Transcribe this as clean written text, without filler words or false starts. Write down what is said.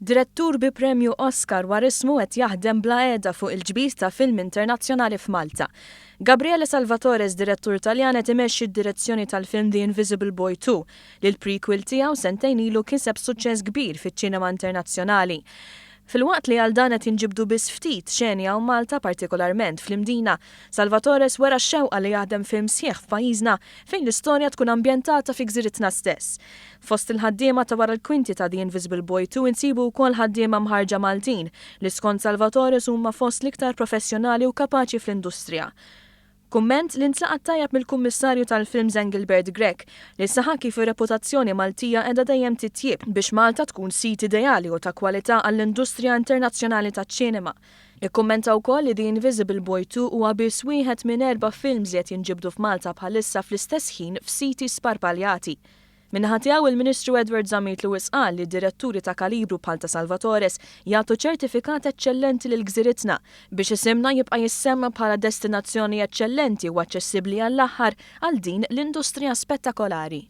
Direttur bi premju Oscar warismu qed jaħdem bla qiegħda fuq il-ġbir ta' film internazzjonali f'Malta. Gabriele Salvatores, direttur Taljan, qed imexxi d-direzzjoni tal-film The Invisible Boy 2 li l-prequel tiegħu sentejn ilu kiseb suċċess kbir fiċ-ċinema internazzjonali. Fil-waqt li għal dan qed jinġibdu biss ftit xeni hawn Malta partikolarment fl-Imdina, Salvatores wera x-xewqa li jaħdem film sħiħ f'pajjiżna fejn l-istorja tkun ambjentata fi gżiritna stess. Fost il-ħaddiema ta' wara l-kwinti ta' The Invisible Boy 2 insibu wkoll ħaddiema mħarġa Maltin li skont Salvatores huma fost l-iktar professjonali u kapaċi fl-industrija. Kumment li ntlaqat tajjeb mill-kummissarju tal-film Engelbert Grech li saħa kif ir-reputazzjoni Maltija qiegħda dejjem titjieb biex Malta tkun sit ideali u ta' kwalità għall-industrija internazzjonali taċ-ċinema. Ikkummenta wkoll li The Invisible Boy 2 huwa biss wieħed minn 4 films li qed jinġibdu f'Malta bħalissa fl-istess ħin f'siti sparpaljati. Minnaħa tiegħu il-Ministru Edward Zamit Lewis qal li d-diretturi ta' kalibru bħal ta' Salvatores jagħtu ċertifikat eċċellenti lil gżiritna biex isimna jibqa' jissemma bħala destinazzjoni eċċellenti u aċċessibbli għall-aħħar għal din l-industrija spettakolari.